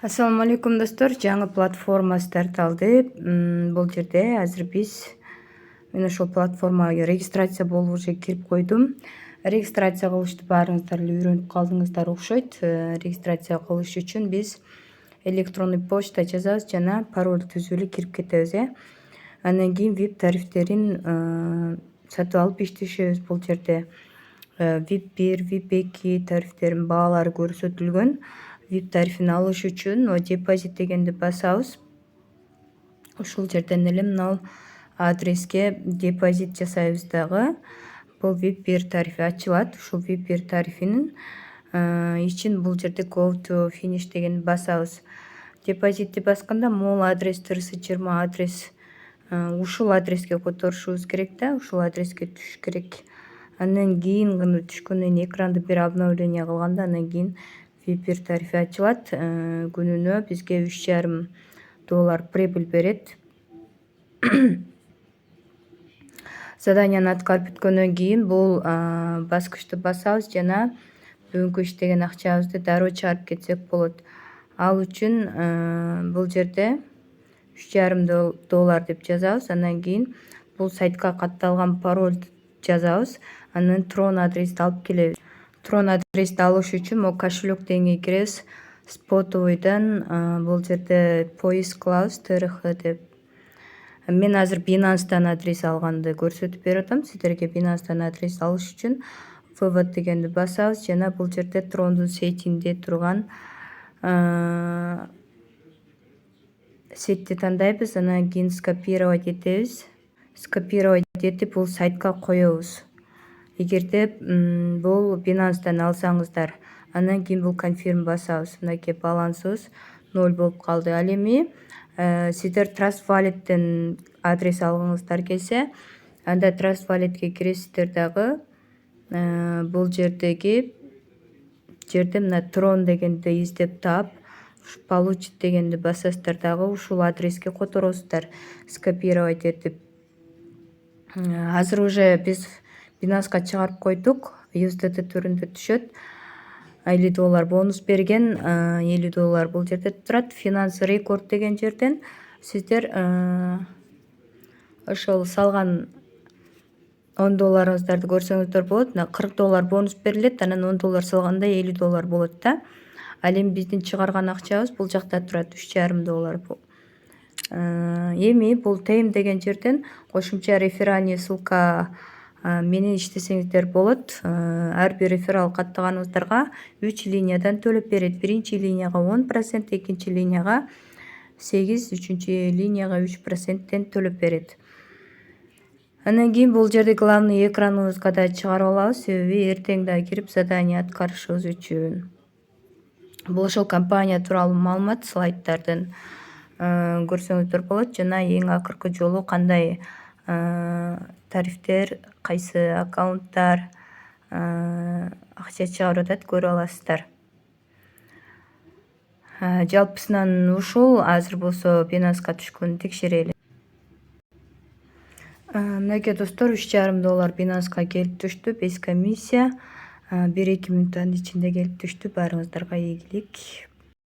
Assalamu алейкум достор. Жаңы платформа старт алды. Бул жерде азыр мен ошол платформага регистрация болуп уже кирип койдум. Регистрация кылышты баарыңыздар эле үйрөнүп калдыңыздар окшойт. Регистрация кылыш үчүн биз электронный почта жазабыз жана пароль түзүп эле кирип кетебиз. Андан кийин VIP тарифтерин сатып алып иштешебиз бул жерде. VIP 1, VIP 2 тарифтеринин баалары көрсөтүлгөн. VIP тарифин алыш үчүн депозит дегенди басабыз. Ушул жерден эле мына адреске депозит жасайбыз дагы. Бул VIP 1 тарифи ачылат. Ушул VIP 1 тарифинин ичин бул жерде go to finish дегенди басабыз. Депозитти басканда мол адрес 20 адрес ушул адреске которушубуз керек да, ушул адреске түшүш керек. Андан кийин гана түшкөндөн кийин экранды бир обновление кылганда андан кийин VIP 1 тарифи ачылат. Күнүнө бизге $3,5 прибыль берет. Заданияны аткарып бүткөндөн кийин бул баскычты басабыз жана бүгүнкү иштеген акчабызды дароо чыгарып кетсек болот. Ал үчүн бул жерде $3,5 деп жазабыз. Андан кийин бул сайтка катталган пароль жазабыз. Анан Tron адрести алып келебиз. Tron адрести алыш үчүн могу кошелек дегенге киребиз. Спотовыйдан бул жерде поиск кылабыз TRH деп. Мен азыр Binance'дан адрес алганды көрсөтүп берип атам. Сиздерге Binance'дан адрес алыш үчүн ввод дегенди басабыз жана бул жерде Tron'дун сетинде турган сетти тандайбыз. Анан кийин скопировать этебиз. Скопировать этип бул сайтка коебуз. Эгерде бул Binance'дан алсаңыздар, андан кийин бул confirm басабыз. Мынакей балансыбыз 0 болуп калды. Ал эми сиздер Trust Wallet'тен адрес алгыңыздар келсе, анда Trust Wallet'ке киресиздер дагы. Бул жерде мына Tron дегенди издеп таап, получить дегенди басасыздар дагы ушул адреске которосуздар. Скопировать этип. Азыр уже биз Binance'га чыгарып койдук. USDT түрүндө түшөт. $50 бонус берген. $50 бул жерде турат. Finance Record деген жерден сиздер ошол салган $10 көрсөңүздөр болот. $40 бонус берилет. Анан $10 салганда $50 болот да. Ал эми биздин чыгарган акчабыз бул жакта турат. $3,5 эми бул Tame деген жерден кошумча реферальный ссылка менен иштесеңиздер болот. Ар бир реферал каттаганыңыздарга 3 линиядан төлөп берет. Биринчи линияга 10%, экинчи линияга 8%, үчүнчү линияга 3%тен төлөп берет. Андан кийин бул жерде главный экраныбызга да чыгарып алабыз, себеби эртең да кирип задание аткарышыбыз үчүн. Бул ошол компания тууралуу маалымат слайдтардын көрсөңүздөр болот жана эң акыркы жолу кандай тарифтер, кайсы аккаунттар акча чыгарып атат көрүп аласыздар. Жалпысынан ушул. Азыр болсо Binance'га түшкөнүн текшерели. Мынакей достор, $3,5 Binance'га келип түштү. Без комиссия 1-2 мүнөттүн ичинде келип түштү. Баарыңыздарга ийгилик.